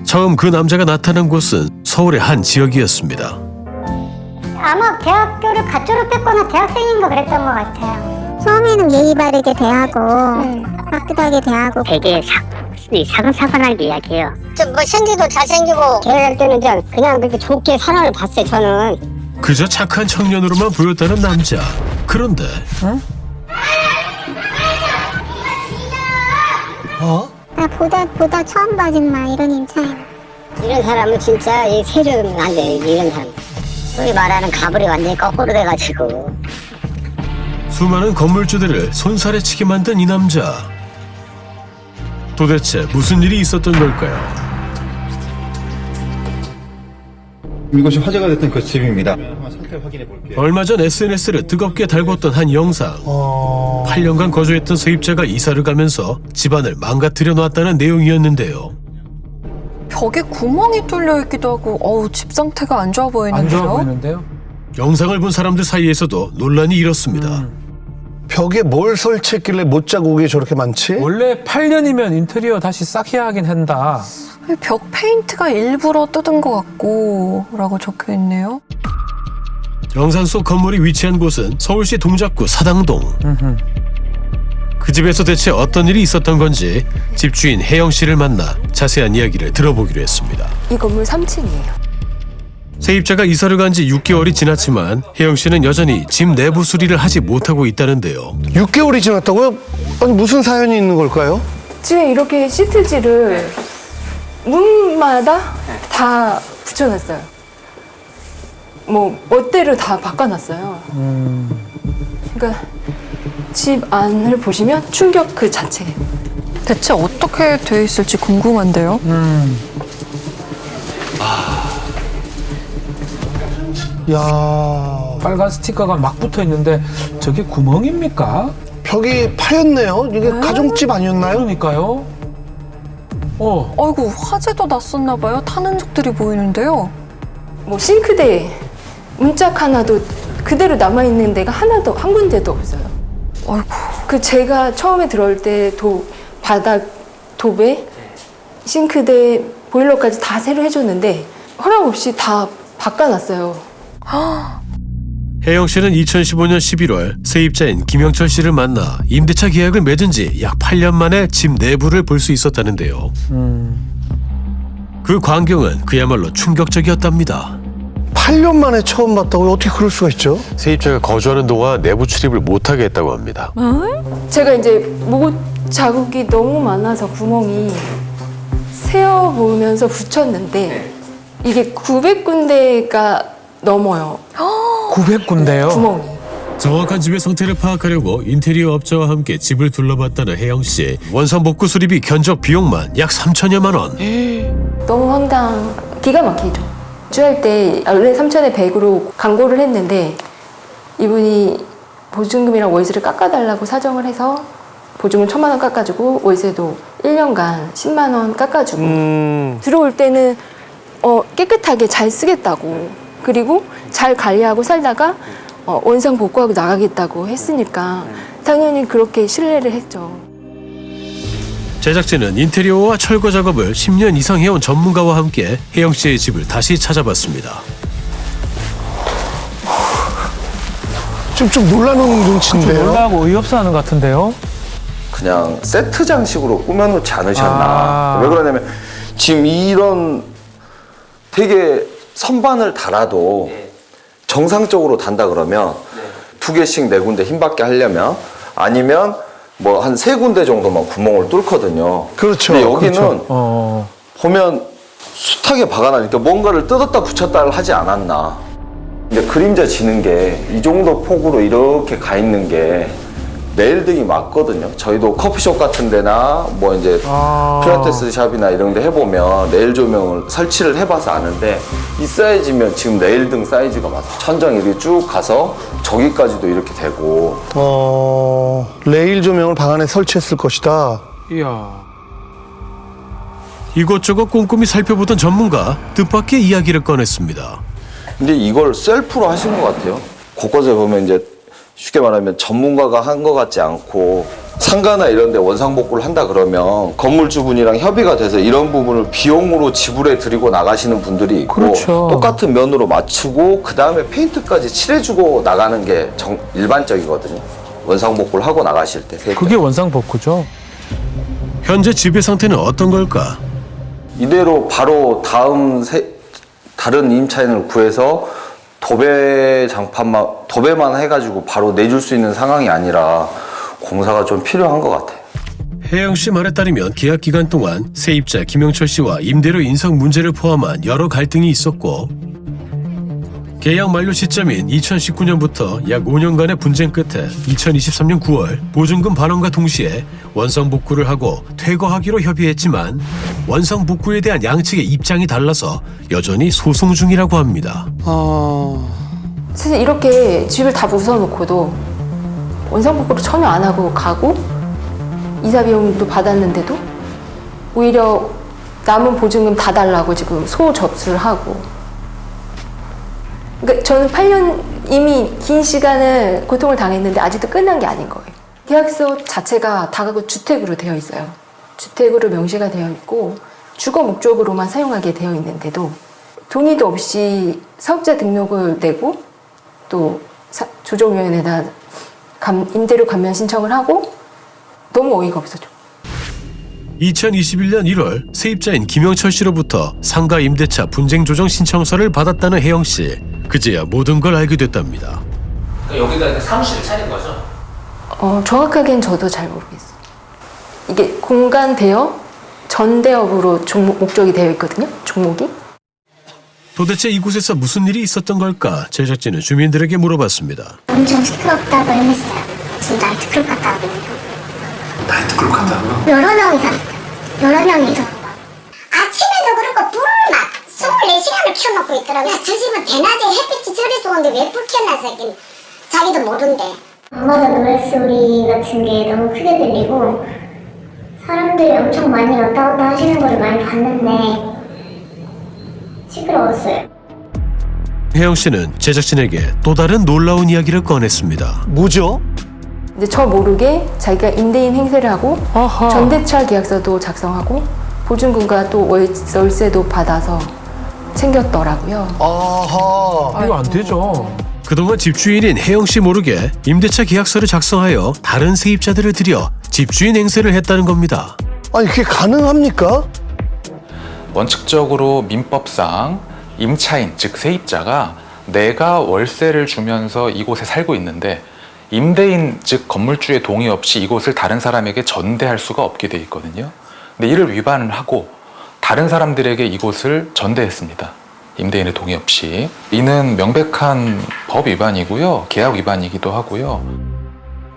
처음 그 남자가 나타난 곳은 서울의 한 지역이었습니다. 아마 대학교를 갓 졸업했거나 대학생인 거 그랬던 것 같아요. 처음에는 예의 바르게 대하고 화끈하게 대하고 되게 사근사근하게 이야기해요. 좀 뭐 생기도 잘생기고 걔할 때는 그냥 그렇게 좋게 사람을 봤어요. 저는 그저 착한 청년으로만 보였다는 남자. 그런데 나 보다 처음 봐준 마 이런 인차야. 이런 사람은 진짜 세조면 안 돼요. 이런 사람. 소위 말하는 가불이 완전히 거꾸로 돼가지고. 수많은 건물주들을 손살에 치게 만든 이 남자. 도대체 무슨 일이 있었던 걸까요? 이것이 화제가 됐던 그 집입니다. 한번 상태 확인해 볼게요. 얼마 전 SNS를 뜨겁게 달궜던 한 영상. 8년간 거주했던 세입자가 이사를 가면서 집안을 망가뜨려 놨다는 내용이었는데요. 벽에 구멍이 뚫려 있기도 하고 집 상태가 안 좋아 보이는데요? 영상을 본 사람들 사이에서도 논란이 일었습니다. 벽에 뭘 설치했길래 못자국이 저렇게 많지? 원래 8년이면 인테리어 다시 싹 해야 하긴 한다. 벽 페인트가 일부러 뜯은 것 같고 라고 적혀 있네요. 영상 속 건물이 위치한 곳은 서울시 동작구 사당동. 그 집에서 대체 어떤 일이 있었던 건지 집주인 혜영 씨를 만나 자세한 이야기를 들어보기로 했습니다. 이 건물 3층이에요. 세입자가 이사를 간 지 6개월이 지났지만 혜영 씨는 여전히 집 내부 수리를 하지 못하고 있다는데요. 6개월이 지났다고요? 아니 무슨 사연이 있는 걸까요? 집에 이렇게 시트지를 문마다 다 붙여놨어요. 뭐 멋대로 다 바꿔놨어요. 그러니까 집 안을 보시면 충격 그 자체예요. 대체 어떻게 돼 있을지 궁금한데요. 야, 빨간 스티커가 막 붙어 있는데 저게 구멍입니까? 벽이 파였네요. 이게 가정집 아니었나요? 그러니까요. 아이고 화재도 났었나 봐요. 타는 적들이 보이는데요. 뭐 싱크대 문짝 하나도 그대로 남아있는 데가 하나도 한 군데도 없어요. 아이고. 그 제가 처음에 들어올 때 바닥 도배 싱크대 보일러까지 다 새로 해줬는데 허락 없이 다 바꿔놨어요. 혜영 씨는 2015년 11월 세입자인 김영철 씨를 만나 임대차 계약을 맺은 지 약 8년 만에 집 내부를 볼 수 있었다는데요. 그 광경은 그야말로 충격적이었답니다. 8년 만에 처음 봤다고요? 어떻게 그럴 수가 있죠? 세입자가 거주하는 동안 내부 출입을 못하게 했다고 합니다. 제가 이제 못 자국이 너무 많아서 구멍이 세어보면서 붙였는데 이게 900군데가 넘어요. 900군데요? 구멍이. 정확한 집의 상태를 파악하려고 인테리어 업자와 함께 집을 둘러봤다는 혜영 씨. 원상복구 수리비 견적 비용만 약 3천여만 원. 너무 기가 막히죠. 주할 때 원래 3천에 100으로 광고를 했는데 이분이 보증금이랑 월세를 깎아달라고 사정을 해서 보증금 1,000만 원 깎아주고 월세도 1년간 10만 원 깎아주고 들어올 때는 깨끗하게 잘 쓰겠다고 그리고 잘 관리하고 살다가 원상 복구하고 나가겠다고 했으니까 당연히 그렇게 신뢰를 했죠. 제작진은 인테리어와 철거 작업을 10년 이상 해온 전문가와 함께 혜영 씨의 집을 다시 찾아봤습니다. 지금 좀 놀라는 눈치인데요. 놀라고 어이없어하는 것 같은데요? 그냥 세트장식으로 꾸며놓지 않으셨나. 왜 그러냐면 지금 이런 되게 선반을 달아도 정상적으로 단다 그러면 2개씩 4군데 힘받게 하려면 아니면 뭐 한 3군데 정도만 구멍을 뚫거든요. 그렇죠. 근데 여기는 그렇죠. 보면 숱하게 박아놔니까 뭔가를 뜯었다 붙였다를 하지 않았나. 근데 그림자 지는 게 이 정도 폭으로 이렇게 가 있는 게 네일등이 맞거든요. 저희도 커피숍 같은 데나 뭐 이제 필라테스 샵이나 이런 데 해보면 네일 조명을 설치를 해봐서 아는데 이 사이즈면 지금 네일등 사이즈가 맞아. 천장이 이렇게 쭉 가서 저기까지도 이렇게 되고. 레일 조명을 방 안에 설치했을 것이다. 이야. 이곳저곳 꼼꼼히 살펴보던 전문가 뜻밖의 이야기를 꺼냈습니다. 근데 이걸 셀프로 하신 것 같아요. 곳곳에 보면 이제 쉽게 말하면 전문가가 한 것 같지 않고 상가나 이런 데 원상복구를 한다 그러면 건물주분이랑 협의가 돼서 이런 부분을 비용으로 지불해 드리고 나가시는 분들이 있고 그렇죠. 똑같은 면으로 맞추고 그 다음에 페인트까지 칠해주고 나가는 게 일반적이거든요. 원상복구를 하고 나가실 때. 그게 원상복구죠. 현재 집의 상태는 어떤 걸까? 이대로 바로 다른 임차인을 구해서 도배만 해가지고 바로 내줄 수 있는 상황이 아니라 공사가 좀 필요한 것 같아요. 혜영 씨 말에 따르면 계약 기간 동안 세입자 김영철 씨와 임대료 인상 문제를 포함한 여러 갈등이 있었고 계약 만료 시점인 2019년부터 약 5년간의 분쟁 끝에 2023년 9월 보증금 반환과 동시에 원상복구를 하고 퇴거하기로 협의했지만 원상복구에 대한 양측의 입장이 달라서 여전히 소송 중이라고 합니다. 사실 이렇게 집을 다 부숴놓고도 원상복구를 전혀 안 하고 가고 이사 비용도 받았는데도 오히려 남은 보증금 다 달라고 지금 소접수를 하고, 그러니까 저는 8년 이미 긴 시간을 고통을 당했는데 아직도 끝난 게 아닌 거예요. 계약서 자체가 다가구 주택으로 되어 있어요. 주택으로 명시가 되어 있고 주거 목적으로만 사용하게 되어 있는데도 동의도 없이 사업자 등록을 내고 또 조정위원회에다 임대료 감면 신청을 하고 너무 어이가 없었죠. 2021년 1월 세입자인 김영철 씨로부터 상가 임대차 분쟁 조정 신청서를 받았다는 혜영 씨. 그제야 모든 걸 알게 됐답니다. 여기다 사무실을 차린 거죠? 정확하게는 저도 잘 모르겠어요. 이게 공간 대여, 전대업으로 목적이 되어 있거든요. 종목이. 도대체 이곳에서 무슨 일이 있었던 걸까? 제작진은 주민들에게 물어봤습니다. 엄청 시끄럽다고 했어요. 지금 나이트클럽 갔다 오고. 나이트클럽 갔다고요? 여러 명이서 아침에도 그렇고 불을 막 24시간을 켜놓고 있더라고요. 저 집은 대낮에 햇빛이 저리 좋은데 왜 불 켜놨어? 자기도 모른대. 엄마도 노랫소리 같은 게 너무 크게 들리고 사람들이 엄청 많이 왔다 갔다 하시는 걸 많이 봤는데 시끄러웠어요. 혜영 씨는 제작진에게 또 다른 놀라운 이야기를 꺼냈습니다. 뭐죠? 이제 저 모르게 자기가 임대인 행세를 하고 아하. 전대차 계약서도 작성하고 보증금과 또 월세도 받아서 챙겼더라고요. 아하. 이거 안 되죠. 그동안 집주인인 혜영 씨 모르게 임대차 계약서를 작성하여 다른 세입자들을 들여 집주인 행세를 했다는 겁니다. 아니 그게 가능합니까? 원칙적으로 민법상 임차인, 즉 세입자가 내가 월세를 주면서 이곳에 살고 있는데 임대인, 즉 건물주의 동의 없이 이곳을 다른 사람에게 전대할 수가 없게 돼 있거든요. 근데 이를 위반을 하고 다른 사람들에게 이곳을 전대했습니다. 임대인의 동의 없이. 이는 명백한 법 위반이고요. 계약 위반이기도 하고요.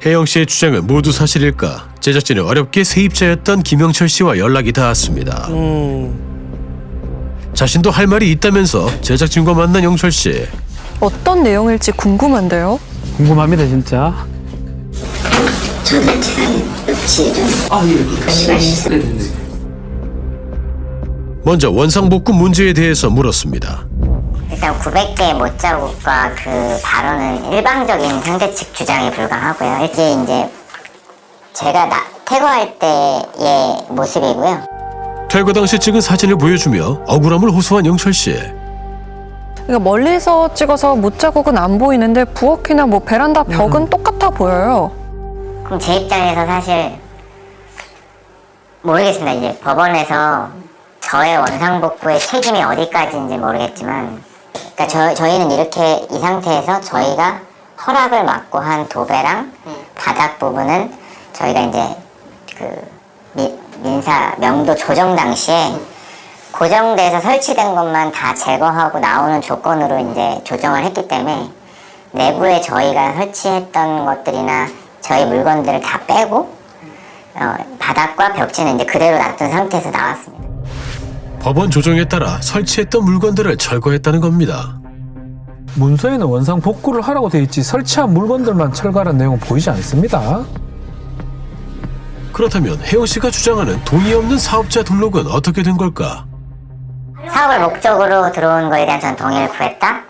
혜영 씨의 주장은 모두 사실일까? 제작진은 어렵게 세입자였던 김영철 씨와 연락이 닿았습니다. 자신도 할 말이 있다면서 제작진과 만난 영철 씨. 어떤 내용일지 궁금한데요. 궁금합니다 진짜. 먼저 원상복구 문제에 대해서 물었습니다. 일단 900개의 못자국과 그 발언은 일방적인 상대 측 주장에 불과하고요. 이제 제가 퇴거할 때의 모습이고요. 퇴거 당시 찍은 사진을 보여주며 억울함을 호소한 영철 씨. 그러니까 멀리서 찍어서 못자국은 안 보이는데 부엌이나 뭐 베란다 벽은 똑같아 보여요. 그럼 제 입장에서 사실 모르겠습니다. 이제 법원에서 저의 원상복구의 책임이 어디까지인지 모르겠지만, 그러니까 저희는 이렇게 이 상태에서 저희가 허락을 받고 한 도배랑 바닥 부분은 저희가 이제 그 민사 명도 조정 당시에 고정돼서 설치된 것만 다 제거하고 나오는 조건으로 이제 조정을 했기 때문에 내부에 저희가 설치했던 것들이나 저희 물건들을 다 빼고 바닥과 벽지는 이제 그대로 놔둔 상태에서 나왔습니다. 법원 조정에 따라 설치했던 물건들을 철거했다는 겁니다. 문서에는 원상 복구를 하라고 돼 있지 설치한 물건들만 철거하는 내용은 보이지 않습니다. 그렇다면 혜영 씨가 주장하는 동의 없는 사업자 등록은 어떻게 된 걸까? 사업을 목적으로 들어온 거에 대한 전 동의를 구했다.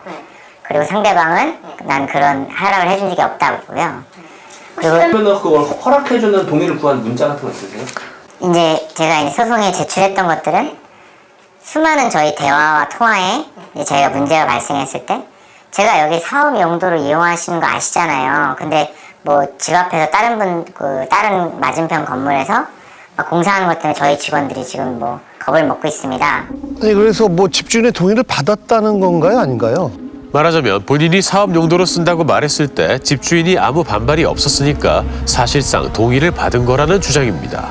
그리고 상대방은 난 그런 허락을 해준 적이 없다고요. 그러면 그걸 허락해주는 동의를 구한 문자 같은 거 있으세요? 이제 제가 이제 소송에 제출했던 것들은 수많은 저희 대화와 통화에 이제 저희가 문제가 발생했을 때 제가 여기 사업 용도로 이용하시는 거 아시잖아요. 근데 뭐 집 앞에서 다른 맞은편 건물에서 막 공사하는 것 때문에 저희 직원들이 지금 뭐 겁을 먹고 있습니다. 아니 그래서 뭐 집주인의 동의를 받았다는 건가요, 아닌가요? 말하자면 본인이 사업 용도로 쓴다고 말했을 때 집주인이 아무 반발이 없었으니까 사실상 동의를 받은 거라는 주장입니다.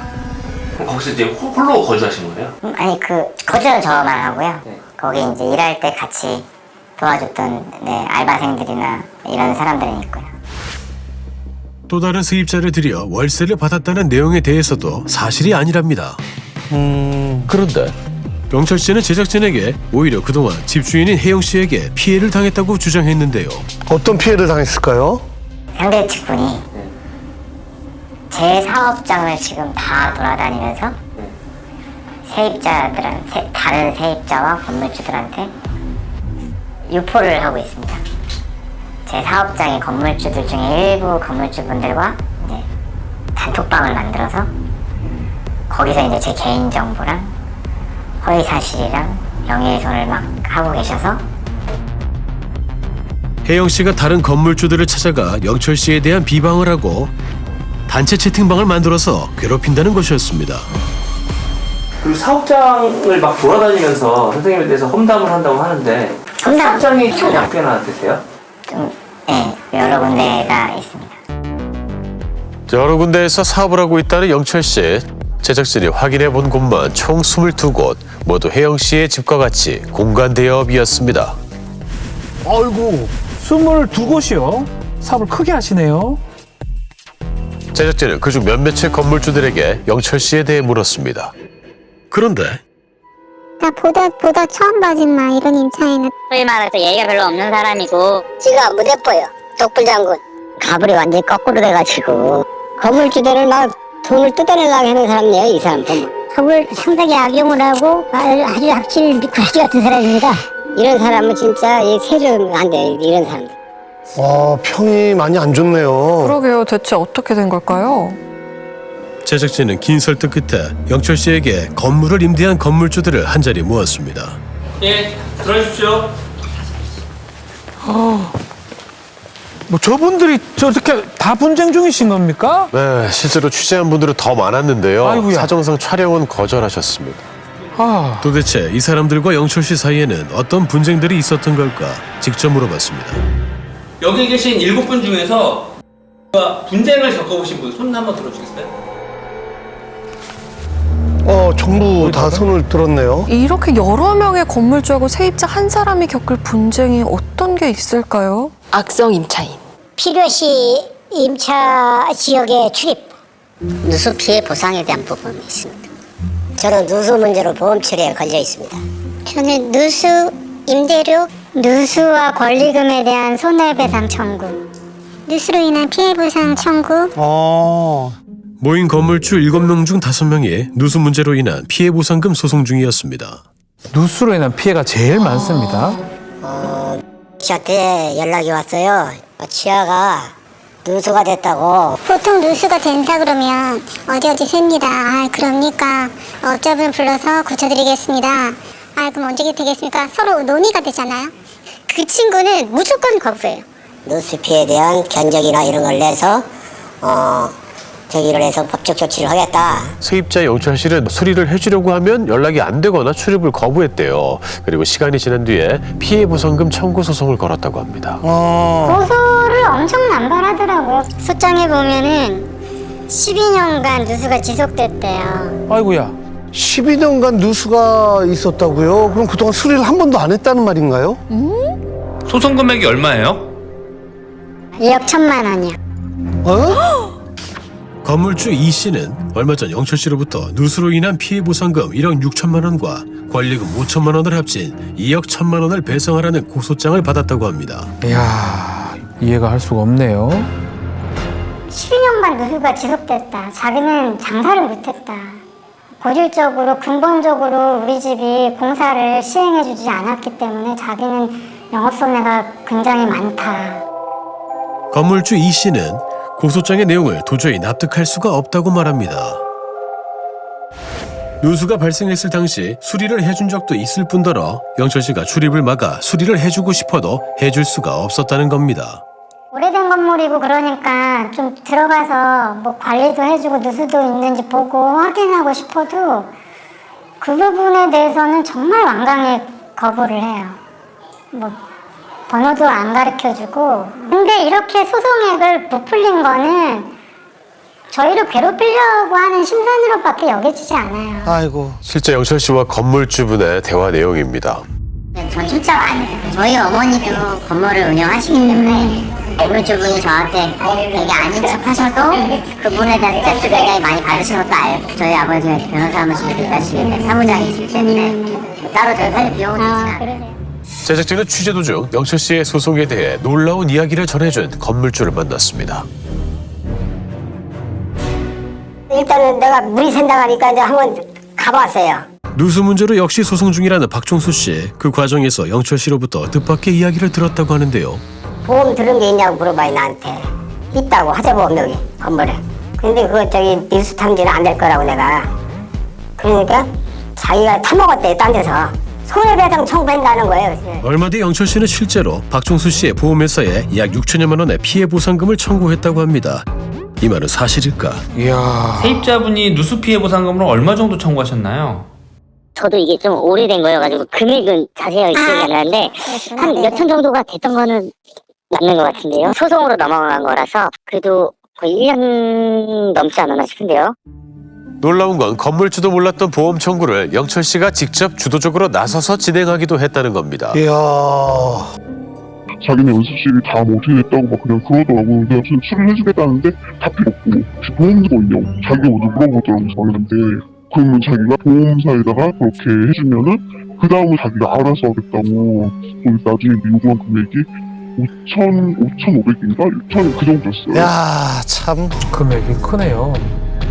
그럼 거기서 이제 홀로 거주하신 거예요? 아니 거주는 저만 하고요. 거기 이제 일할 때 같이 도와줬던 알바생들이나 이런 사람들은 있고요. 또 다른 세입자를 들여 월세를 받았다는 내용에 대해서도 사실이 아니랍니다. 그런데 영철 씨는 제작진에게 오히려 그동안 집주인인 혜영 씨에게 피해를 당했다고 주장했는데요. 어떤 피해를 당했을까요? 상대 측분이 제 사업장을 지금 다 돌아다니면서 다른 세입자와 건물주들한테 유포를 하고 있습니다. 제 사업장의 건물주들 중에 일부 건물주분들과 이제 단톡방을 만들어서 거기서 이제 제 개인 정보랑 허위 사실이랑 명예훼손을 막 하고 계셔서 혜영 씨가 다른 건물주들을 찾아가 영철 씨에 대한 비방을 하고 단체 채팅방을 만들어서 괴롭힌다는 것이었습니다. 그리고 사업장을 막 돌아다니면서 선생님에 대해서 험담을 한다고 하는데 사업장이 총 몇 개나 되세요? 여러 군데가 있습니다. 여러 군데에서 사업을 하고 있다는 영철 씨. 제작진이 확인해 본 곳만 총 22곳, 모두 혜영 씨의 집과 같이 공간 대여업이었습니다. 아이고, 22곳이요? 사업을 크게 하시네요. 제작진은 그중 몇몇의 건물주들에게 영철 씨에 대해 물었습니다. 그런데 나 보다 처음 봐진 마 이런 임차인은 소위 말해서 예의가 별로 없는 사람이고 지가 무대포요. 독불장군. 가불이 완전히 거꾸로 돼가지고 건물주들을 막 돈을 뜯어내려고 하는 사람이에요. 이 사람 보면. 법을 상당히 악용을 하고 아주 악질 미꾸라지 같은 사람입니다. 이런 사람은 진짜 세주면 안 돼. 이런 사람들. 평이 많이 안 좋네요. 그러게요. 대체 어떻게 된 걸까요? 제작진은 긴 설득 끝에 영철 씨에게 건물을 임대한 건물주들을 한자리 모았습니다. 예, 들어주십시오. 뭐 저분들이 저렇게 다 분쟁 중이신 겁니까? 네, 실제로 취재한 분들은 더 많았는데요. 아이고야. 사정상 촬영은 거절하셨습니다. 아, 도대체 이 사람들과 영철 씨 사이에는 어떤 분쟁들이 있었던 걸까 직접 물어봤습니다. 여기 계신 7분 중에서 분쟁을 겪어보신 분 손 한번 들어주겠어요? 전부 다 손을 들었네요. 이렇게 여러 명의 건물주하고 세입자 한 사람이 겪을 분쟁이 어떤 게 있을까요? 악성 임차인. 필요시 임차 지역에 출입. 누수 피해 보상에 대한 부분이 있습니다. 저는 누수 문제로 보험 처리에 걸려 있습니다. 저는 누수 임대료, 누수와 권리금에 대한 손해배상 청구, 누수로 인한 피해 보상 청구. 모인 건물주 7명 중 5명이 누수 문제로 인한 피해 보상금 소송 중이었습니다. 누수로 인한 피해가 제일 많습니다. 저한테 연락이 왔어요. 지하가 누수가 됐다고. 보통 누수가 된다 그러면 어디 셉니다. 그럽니까? 업자분 불러서 고쳐드리겠습니다. 그럼 언제 되겠습니까? 서로 논의가 되잖아요. 그 친구는 무조건 거부해요. 누수 피해에 대한 견적이나 이런 걸 내서 저기를 해서 법적 조치를 하겠다. 세입자 영철 씨는 수리를 해주려고 하면 연락이 안 되거나 출입을 거부했대요. 그리고 시간이 지난 뒤에 피해 보상금 청구 소송을 걸었다고 합니다. 고소를 엄청 남발하더라고요. 소장에 보면은 12년간 누수가 지속됐대요. 아이고야. 12년간 누수가 있었다고요? 그럼 그동안 수리를 한 번도 안 했다는 말인가요? 소송 금액이 얼마예요? 2억 1천만 원이요. 건물주 이 씨는 얼마 전 영철 씨로부터 누수로 인한 피해 보상금 1억 6천만 원과 권리금 5천만 원을 합친 2억 1천만 원을 배상하라는 고소장을 받았다고 합니다. 이야, 이해가 할 수가 없네요. 12년간 누수가 지속됐다. 자기는 장사를 못했다. 고질적으로 근본적으로 우리 집이 공사를 시행해주지 않았기 때문에 자기는 영업손해가 굉장히 많다. 건물주 이 씨는 고소장의 내용을 도저히 납득할 수가 없다고 말합니다. 누수가 발생했을 당시 수리를 해준 적도 있을 뿐더러 영철 씨가 출입을 막아 수리를 해주고 싶어도 해줄 수가 없었다는 겁니다. 오래된 건물이고 그러니까 좀 들어가서 뭐 관리도 해주고 누수도 있는지 보고 확인하고 싶어도 그 부분에 대해서는 정말 완강히 거부를 해요. 뭐 번호도 안 가르쳐주고. 근데 이렇게 소송액을 부풀린 거는 저희를 괴롭히려고 하는 심산으로밖에 여겨지지 않아요. 아이고. 실제 영철 씨와 건물주분의 대화 내용입니다. 전 출자가 아니에요. 저희 어머니도 건물을 운영하시기 때문에 건물주분이 저한테 되게 아닌 척 하셔도 그분에 대한 스트레스 굉장히 많이 받으신 것도 알고 저희 아버지가 변호사 사무실에 일하시기 사무장이시기 때문에 따로 저희 살릴 비용은 있지 않아요. 제작진은 취재 도중 영철 씨의 소송에 대해 놀라운 이야기를 전해준 건물주를 만났습니다. 일단은 내가 물이 샌다 하니까 이제 한번 가봤어요. 누수 문제로 역시 소송 중이라는 박종수 씨. 그 과정에서 영철 씨로부터 뜻밖의 이야기를 들었다고 하는데요. 보험 들은 게 있냐고 물어봐요, 나한테. 있다고, 화재보험 여기 건물에. 근데 그거 저기 밀수 탐지는 안 될 거라고 내가. 그러니까 자기가 타먹었대, 딴 데서. 손해배상 청구한다는 거예요. 얼마 뒤 영철 씨는 실제로 박종수 씨의 보험회사에 약 6천여만 원의 피해 보상금을 청구했다고 합니다. 이 말은 사실일까? 이야. 세입자분이 누수 피해 보상금을 얼마 정도 청구하셨나요? 저도 이게 좀 오래된 거여가지고 금액은 자세하게 기억이 안 나는데 한 몇천 정도가 됐던 거는 맞는 것 같은데요. 소송으로 넘어간 거라서 그래도 거의 1년 넘지 않았나 싶은데요. 놀라운 건 건물주도 몰랐던 보험 청구를 영철 씨가 직접 주도적으로 나서서 진행하기도 했다는 겁니다. 이야. 자기네 연습실이 다 뭐 어떻게 됐다고 막 그냥 그러더라고. 내가 수리를 해주겠다는데 다 필요 없고 혹시 보험료가 있냐고 자기가 먼저 물어보더라고 저한테. 그러면 자기가 보험사에다가 그렇게 해주면은 그 다음에 자기가 알아서 하겠다고. 거기 나중에 요구한 금액이 5,500인가? 6,000 그 정도였어요. 야, 참. 금액이 크네요.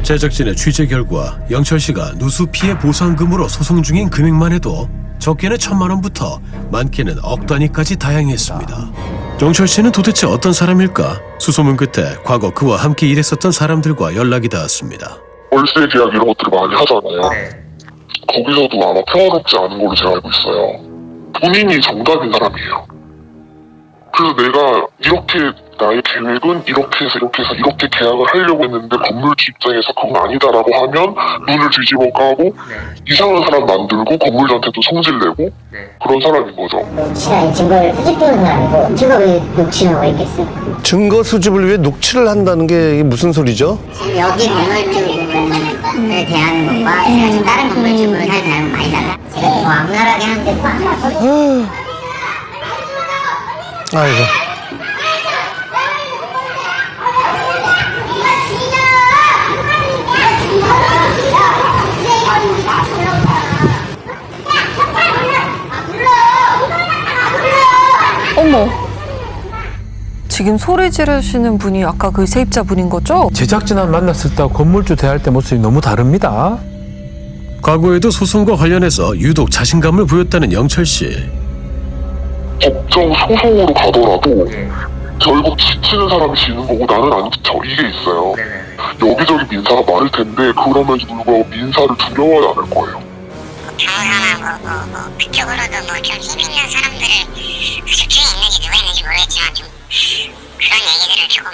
제작진의 취재 결과 영철 씨가 누수 피해 보상금으로 소송 중인 금액만 해도 적게는 1,000만 원부터 많게는 억 단위까지 다양했습니다. 영철 씨는 도대체 어떤 사람일까? 수소문 끝에 과거 그와 함께 일했었던 사람들과 연락이 닿았습니다. 월세 계약 이런 것들을 많이 하잖아요. 거기서도 아마 평화롭지 않은 걸로 제가 알고 있어요. 본인이 정답인 사람이에요. 그래서 내가 이렇게 나의 계획은 이렇게 해서 이렇게 계약을 하려고 했는데 건물주 입장에서 그건 아니다라고 하면 눈을 뒤집어 까고 이상한 사람 만들고 건물주한테도 성질내고 그런 사람인 거죠. 녹취나 증거를 수집하는 건 아니고 제가 왜 녹취를 하고 있겠어요? 증거 수집을 위해 녹취를 한다는 게 이게 무슨 소리죠? 여기 건물주분에 대한 것과 제가 지금 다른 건물주분을 대하는 건 많이 달라. 제가 더 악랄하게 하는데 아이고. 어머. 지금 소리 지르시는 분이 아까 그 세입자 분인 거죠? 제작진을 만났을 때 건물주 대할 때 모습이 너무 다릅니다. 과거에도 소송과 관련해서 유독 자신감을 보였다는 영철 씨. 법정 소송으로 가더라도 결국 지치는 사람이 지는 거고 나는 안 지쳐. 이게 있어요. 여기저기 민사가 많을 텐데 그러면서 불구하고 민사를 두려워하지 않을 거예요. 변호사하고 그쪽으로도 좀 힘 있는 사람들을 집중이 있는지 누가 있는지 모르겠지만 좀 그런 얘기들을 조금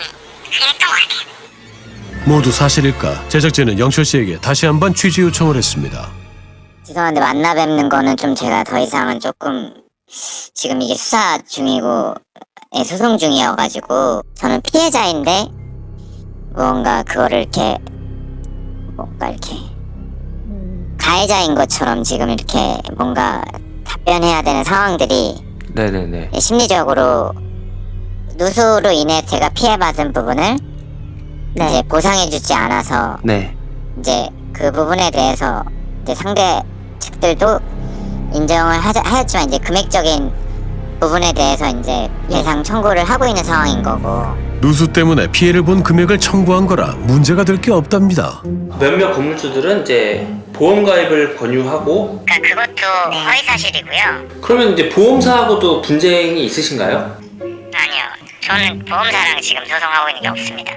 했던 것 같아요. 모두 사실일까? 제작진은 영철 씨에게 다시 한번 취재 요청을 했습니다. 죄송한데 만나 뵙는 거는 좀 제가 더 이상은 조금 지금 이게 수사 중이고 소송 중이어가지고 저는 피해자인데 뭔가 그거를 이렇게 뭔가 이렇게 가해자인 것처럼 지금 이렇게 뭔가 답변해야 되는 상황들이 네네네. 심리적으로 누수로 인해 제가 피해받은 부분을 이제 보상해주지 않아서 이제 그 부분에 대해서 이제 상대 측들도 인정을 하였지만 이제 금액적인 부분에 대해서 이제 배상 청구를 하고 있는 상황인 거고. 누수 때문에 피해를 본 금액을 청구한 거라 문제가 될 게 없답니다. 몇몇 건물주들은 이제 보험 가입을 권유하고. 그러니까 그것도 허위 사실이고요. 그러면 이제 보험사하고도 분쟁이 있으신가요? 아니요. 저는 보험사랑 지금 소송하고 있는 게 없습니다.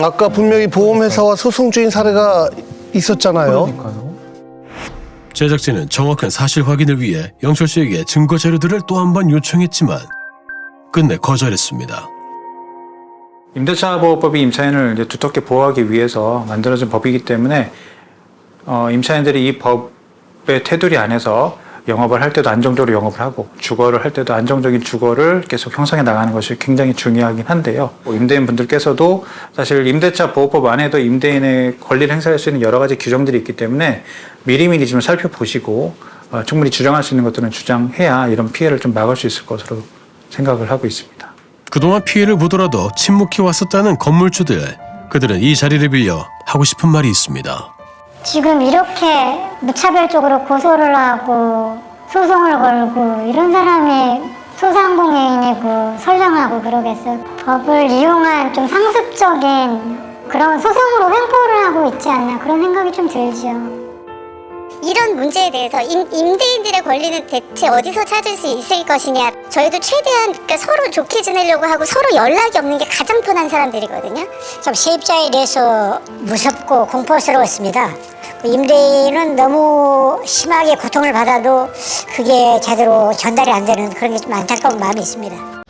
아까 분명히 보험회사와 소송 중인 사례가 있었잖아요. 그러니까요. 제작진은 정확한 사실 확인을 위해 영철 씨에게 증거 자료들을 또 한 번 요청했지만 끝내 거절했습니다. 임대차 보호법이 임차인을 이제 두텁게 보호하기 위해서 만들어진 법이기 때문에 임차인들이 이 법의 테두리 안에서 영업을 할 때도 안정적으로 영업을 하고 주거를 할 때도 안정적인 주거를 계속 형성해 나가는 것이 굉장히 중요하긴 한데요. 임대인 분들께서도 사실 임대차 보호법 안에도 임대인의 권리를 행사할 수 있는 여러 가지 규정들이 있기 때문에 미리미리 좀 살펴보시고 충분히 주장할 수 있는 것들은 주장해야 이런 피해를 좀 막을 수 있을 것으로 생각을 하고 있습니다. 그동안 피해를 보더라도 침묵해 왔었다는 건물주들. 그들은 이 자리를 빌려 하고 싶은 말이 있습니다. 지금 이렇게 무차별적으로 고소를 하고 소송을 걸고 이런 사람이 소상공인이고 선량하고 그러겠어요. 법을 이용한 좀 상습적인 그런 소송으로 횡포를 하고 있지 않나 그런 생각이 좀 들죠. 이런 문제에 대해서 임대인들의 권리는 대체 어디서 찾을 수 있을 것이냐. 저희도 최대한 그러니까 서로 좋게 지내려고 하고 서로 연락이 없는 게 가장 편한 사람들이거든요. 참 세입자에 대해서 무섭고 공포스러웠습니다. 임대인은 너무 심하게 고통을 받아도 그게 제대로 전달이 안 되는 그런 게 좀 안타까운 마음이 있습니다.